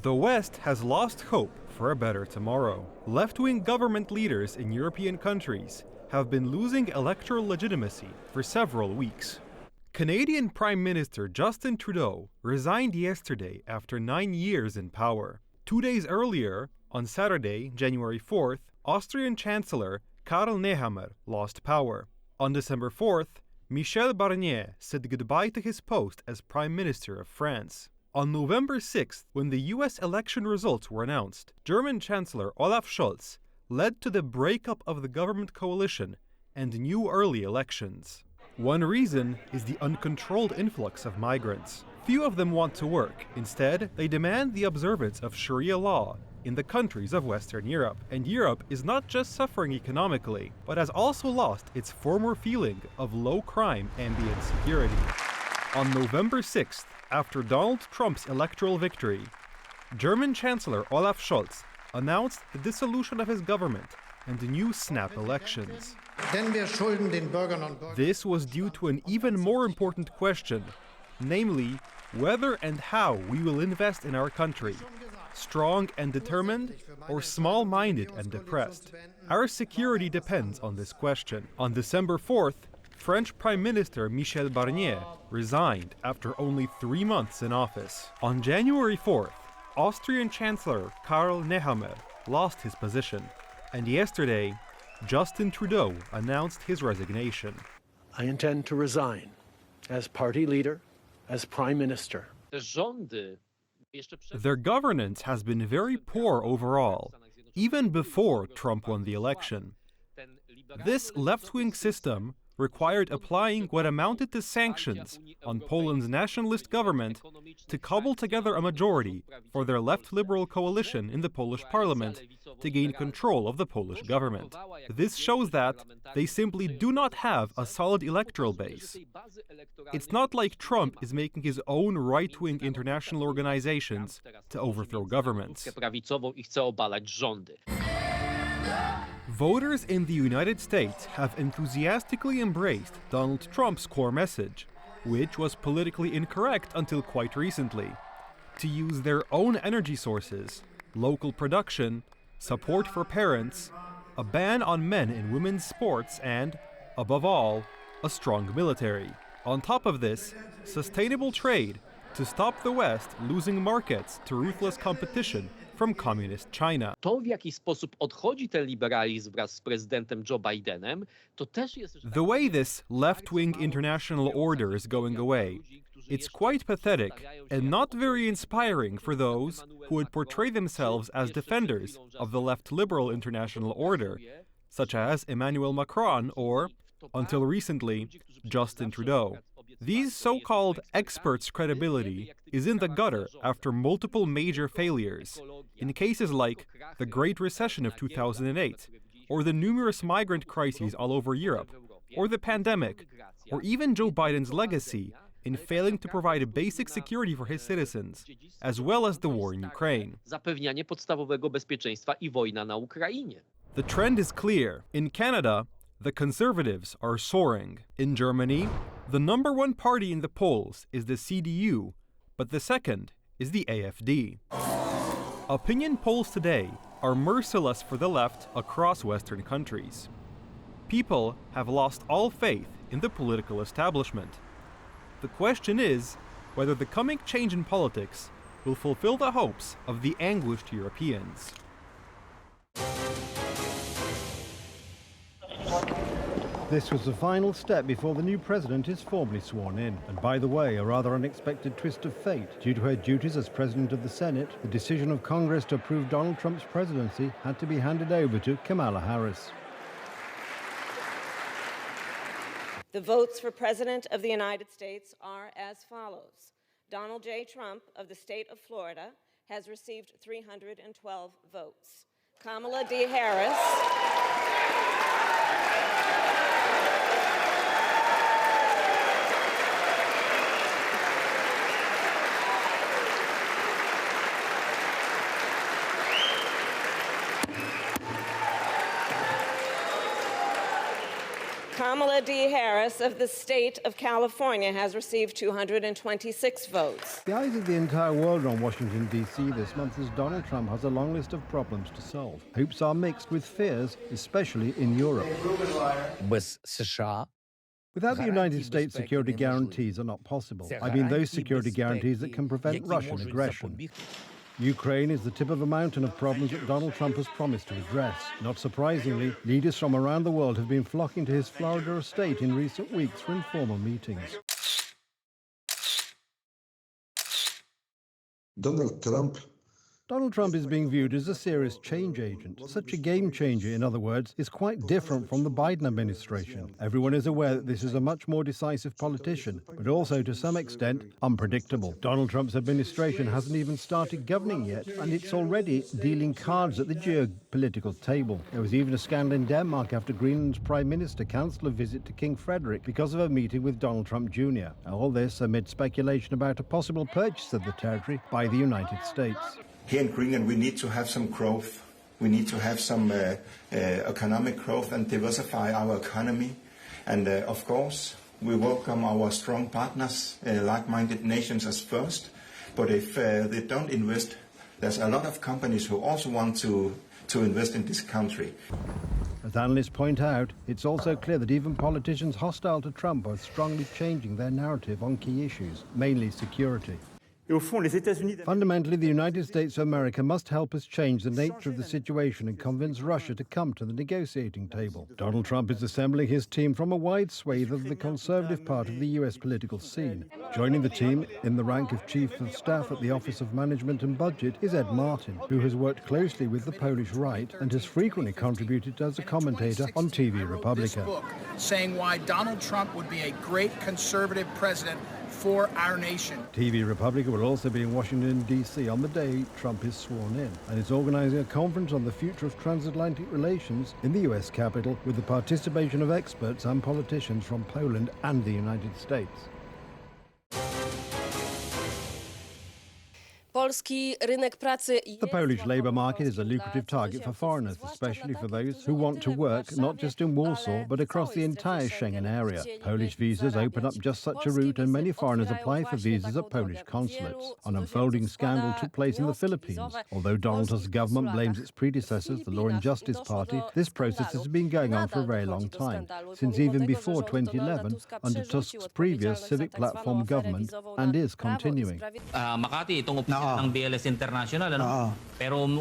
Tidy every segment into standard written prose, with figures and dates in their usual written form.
The West has lost hope for a better tomorrow. Left-wing government leaders in European countries have been losing electoral legitimacy for several weeks. Canadian Prime Minister Justin Trudeau resigned yesterday after 9 years in power. 2 days earlier, on Saturday, January 4th, Austrian Chancellor Karl Nehammer lost power. On December 4th, Michel Barnier said goodbye to his post as Prime Minister of France. On November 6th, when the US election results were announced, German Chancellor Olaf Scholz led to the breakup of the government coalition and new early elections. One reason is the uncontrolled influx of migrants. Few of them want to work. Instead, they demand the observance of Sharia law in the countries of Western Europe. And Europe is not just suffering economically, but has also lost its former feeling of low-crime ambient security. On November 6th, after Donald Trump's electoral victory, German Chancellor Olaf Scholz announced the dissolution of his government and new snap elections. This was due to an even more important question, namely, whether and how we will invest in our country, strong and determined, or small-minded and depressed. Our security depends on this question. On December 4th, French Prime Minister Michel Barnier resigned after only 3 months in office. On January 4th, Austrian Chancellor Karl Nehammer lost his position, and yesterday, Justin Trudeau announced his resignation. I intend to resign as party leader, as prime minister. Their governance has been very poor overall, even before Trump won the election. This left-wing system required applying what amounted to sanctions on Poland's nationalist government to cobble together a majority for their left-liberal coalition in the Polish parliament to gain control of the Polish government. This shows that they simply do not have a solid electoral base. It's not like Trump is making his own right-wing international organizations to overthrow governments. Voters in the United States have enthusiastically embraced Donald Trump's core message, which was politically incorrect until quite recently: to use their own energy sources, local production, support for parents, a ban on men in women's sports, and, above all, a strong military. On top of this, sustainable trade to stop the West losing markets to ruthless competition from communist China. To, w jaki sposób odchodzi ten liberalizm wraz z prezydentem Joe Bidenem, to też jest... The way this left-wing international order is going away, it's quite pathetic and not very inspiring for those who would portray themselves as defenders of the left-liberal international order, such as Emmanuel Macron or, until recently, Justin Trudeau. These so-called experts' credibility is in the gutter after multiple major failures, in cases like the Great Recession of 2008, or the numerous migrant crises all over Europe, or the pandemic, or even Joe Biden's legacy in failing to provide basic security for his citizens, as well as the war in Ukraine. Zapewnianie podstawowego bezpieczeństwa I wojna na Ukrainie. The trend is clear. In Canada, the Conservatives are soaring. In Germany, the number one party in the polls is the CDU, but the second is the AfD. Opinion polls today are merciless for the left across Western countries. People have lost all faith in the political establishment. The question is whether the coming change in politics will fulfill the hopes of the anguished Europeans. This was the final step before the new president is formally sworn in. And by the way, a rather unexpected twist of fate. Due to her duties as president of the Senate, the decision of Congress to approve Donald Trump's presidency had to be handed over to Kamala Harris. The votes for President of the United States are as follows. Donald J. Trump of the state of Florida has received 312 votes. Kamala D. Harris Kamala D. Harris of the state of California has received 226 votes. The eyes of the entire world are on Washington, D.C. this month as Donald Trump has a long list of problems to solve. Hopes are mixed with fears, especially in Europe. Without the United States, security guarantees are not possible. I mean those security guarantees that can prevent Russian aggression. Ukraine is the tip of a mountain of problems that Donald Trump has promised to address. Not surprisingly, leaders from around the world have been flocking to his Florida estate in recent weeks for informal meetings. Donald Trump is being viewed as a serious change agent. Such a game changer, in other words, is quite different from the Biden administration. Everyone is aware that this is a much more decisive politician, but also, to some extent, unpredictable. Donald Trump's administration hasn't even started governing yet, and it's already dealing cards at the geopolitical table. There was even a scandal in Denmark after Greenland's Prime Minister cancelled a visit to King Frederick because of a meeting with Donald Trump Jr. All this amid speculation about a possible purchase of the territory by the United States. Here in Greenland, we need to have some growth. We need to have some economic growth and diversify our economy. And of course, we welcome our strong partners, like-minded nations as first. But if they don't invest, there's a lot of companies who also want to invest in this country. As analysts point out, it's also clear that even politicians hostile to Trump are strongly changing their narrative on key issues, mainly security. Fundamentally, the United States of America must help us change the nature of the situation and convince Russia to come to the negotiating table. Donald Trump is assembling his team from a wide swathe of the conservative part of the U.S. political scene. Joining the team in the rank of Chief of Staff at the Office of Management and Budget is Ed Martin, who has worked closely with the Polish right and has frequently contributed as a commentator on TV Republica. Saying why Donald Trump would be a great conservative president for our nation. TV Republica will also be in Washington, D.C. on the day Trump is sworn in, and is organizing a conference on the future of transatlantic relations in the U.S. Capitol with the participation of experts and politicians from Poland and the United States. The Polish labour market is a lucrative target for foreigners, especially for those who want to work not just in Warsaw but across the entire Schengen area. Polish visas open up just such a route, and many foreigners apply for visas at Polish consulates. An unfolding scandal took place in the Philippines. Although Donald Tusk's government blames its predecessors, the Law and Justice Party, this process has been going on for a very long time, since even before 2011, under Tusk's previous Civic Platform government, and is continuing.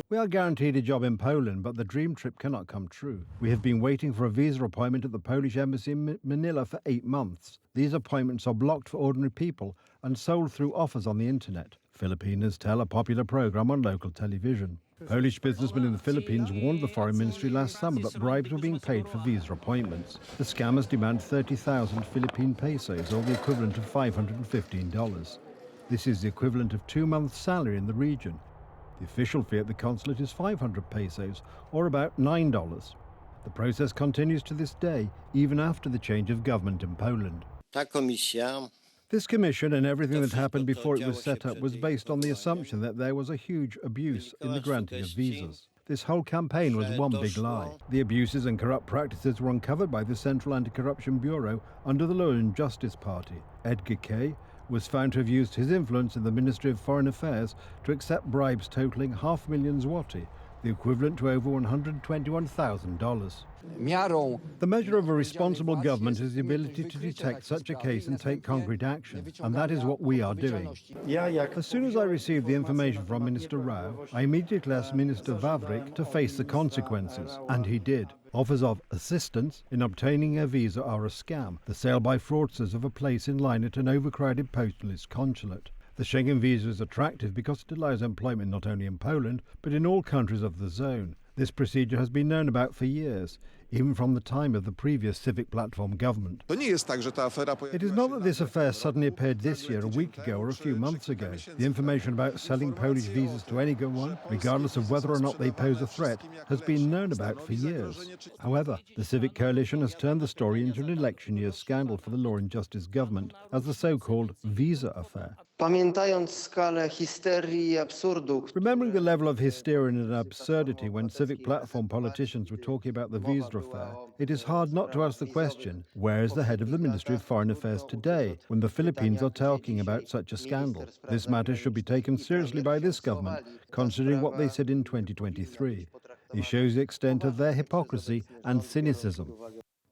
We are guaranteed a job in Poland, but the dream trip cannot come true. We have been waiting for a visa appointment at the Polish embassy in Manila for 8 months. These appointments are blocked for ordinary people and sold through offers on the internet. Filipinos tell a popular program on local television. Polish businessmen in the Philippines warned the Foreign Ministry last summer that bribes were being paid for visa appointments. The scammers demand 30,000 Philippine pesos, or the equivalent of $515. This is the equivalent of 2 months' salary in the region. The official fee at the consulate is 500 pesos, or about $9. The process continues to this day, even after the change of government in Poland. This commission and everything that happened before it was set up was based on the assumption that there was a huge abuse in the granting of visas. This whole campaign was one big lie. The abuses and corrupt practices were uncovered by the Central Anti-Corruption Bureau under the Law and Justice Party. Edgar Kay was found to have used his influence in the Ministry of Foreign Affairs to accept bribes totaling 500,000 zloty, the equivalent to over $121,000. The measure of a responsible government is the ability to detect such a case and take concrete action, and that is what we are doing. As soon as I received the information from Minister Rao, I immediately asked Minister Wawrik to face the consequences, and he did. Offers of assistance in obtaining a visa are a scam, the sale by fraudsters of a place in line at an overcrowded postalist consulate. The Schengen visa is attractive because it allows employment not only in Poland, but in all countries of the zone. This procedure has been known about for years, even from the time of the previous Civic Platform government. It is not that this affair suddenly appeared this year, a week ago, or a few months ago. The information about selling Polish visas to anyone, regardless of whether or not they pose a threat, has been known about for years. However, the Civic Coalition has turned the story into an election year scandal for the Law and Justice government as the so-called visa affair. Pamiętając skalę histerii i absurdu. Remembering the level of hysteria and absurdity when civic platform politicians were talking about the visa affair, it is hard not to ask the question, where is the head of the Ministry of Foreign Affairs today when the Philippines are talking about such a scandal? This matter should be taken seriously by this government, considering what they said in 2023. It shows the extent of their hypocrisy and cynicism.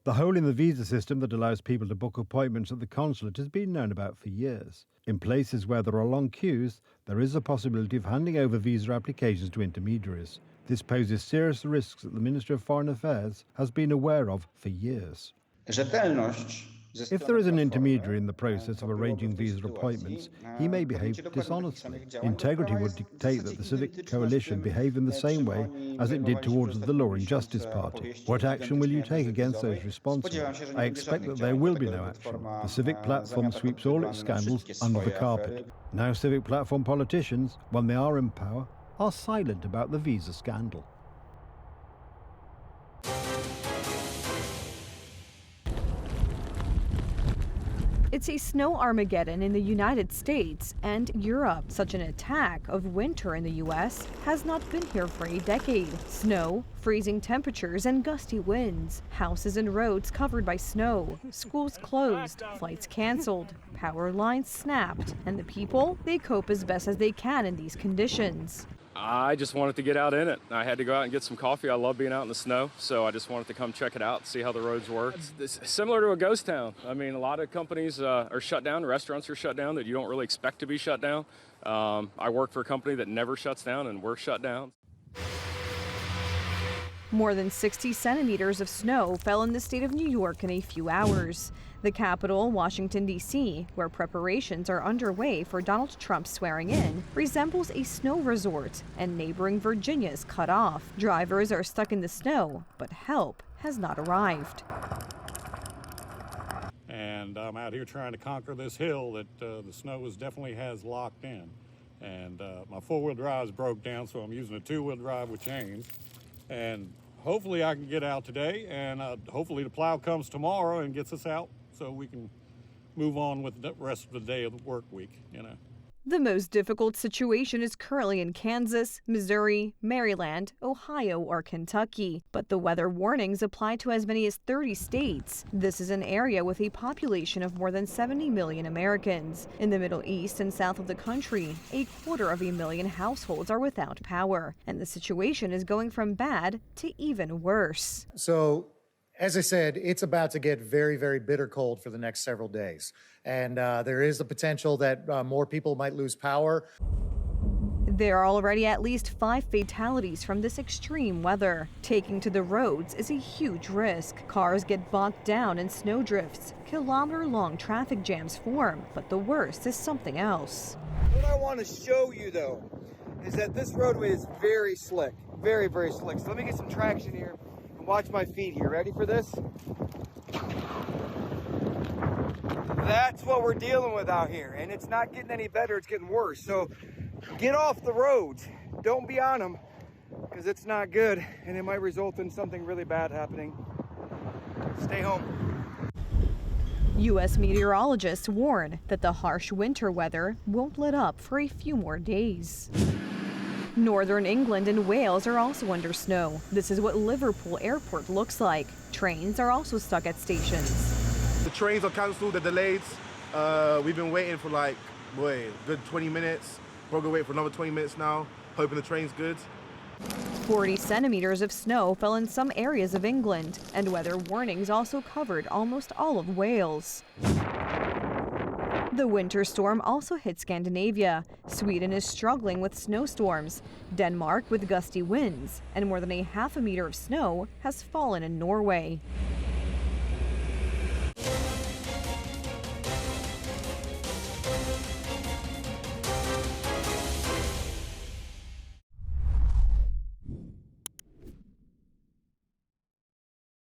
The hole in the visa system that allows people to book appointments at the consulate has been known about for years. In places where there are long queues, there is a possibility of handing over visa applications to intermediaries. This poses serious risks that the Ministry of Foreign Affairs has been aware of for years. If there is an intermediary in the process of arranging visa appointments, he may behave dishonestly. Integrity would dictate that the Civic Coalition behave in the same way as it did towards the Law and Justice Party. What action will you take against those responsible? I expect that there will be no action. The Civic Platform sweeps all its scandals under the carpet. Now Civic Platform politicians, when they are in power, are silent about the visa scandal. It's a snow Armageddon in the United States and Europe. Such an attack of winter in the U.S. has not been here for a decade. Snow, freezing temperatures, and gusty winds. Houses and roads covered by snow. Schools closed, flights canceled, power lines snapped. And the people, they cope as best as they can in these conditions. I just wanted to get out in it. I had to go out and get some coffee. I love being out in the snow, so I just wanted to come check it out, see how the roads were. It's similar to a ghost town. I mean, a lot of companies are shut down, restaurants are shut down that you don't really expect to be shut down. I work for a company that never shuts down, and we're shut down. More than 60 centimeters of snow fell in the state of New York in a few hours. The capital, Washington, D.C., where preparations are underway for Donald Trump's swearing in, resembles a snow resort, and neighboring Virginia is cut off. Drivers are stuck in the snow, but help has not arrived. And I'm out here trying to conquer this hill that the snow definitely has locked in. And my four-wheel drive broke down, so I'm using a two-wheel drive with chains. And hopefully I can get out today, and hopefully the plow comes tomorrow and gets us out so we can move on with the rest of the day of the work week, you know. The most difficult situation is currently in Kansas, Missouri, Maryland, Ohio, or Kentucky. But the weather warnings apply to as many as 30 states. This is an area with a population of more than 70 million Americans. In the Middle East and south of the country, 250,000 households are without power. And the situation is going from bad to even worse. So, as I said, it's about to get very, very bitter cold for the next several days. And there is the potential that more people might lose power. There are already at least 5 fatalities from this extreme weather. Taking to the roads is a huge risk. Cars get bogged down in snow drifts. Kilometer-long traffic jams form. But the worst is something else. What I want to show you, though, is that this roadway is very slick. Very, very slick. So let me get some traction here. Watch my feet here. Ready for this? That's what we're dealing with out here. And it's not getting any better. It's getting worse. So get off the roads. Don't be on them, because it's not good. And it might result in something really bad happening. Stay home. U.S. meteorologists warn that the harsh winter weather won't let up for a few more days. Northern England and Wales are also under snow. This is what Liverpool Airport looks like. Trains are also stuck at stations. The trains are cancelled, they're delayed. We've been waiting for a good 20 minutes. We're gonna wait for another 20 minutes now, hoping the train's good. 40 centimeters of snow fell in some areas of England, and weather warnings also covered almost all of Wales. The winter storm also hit Scandinavia. Sweden is struggling with snowstorms, Denmark with gusty winds, and more than 0.5 meter of snow has fallen in Norway.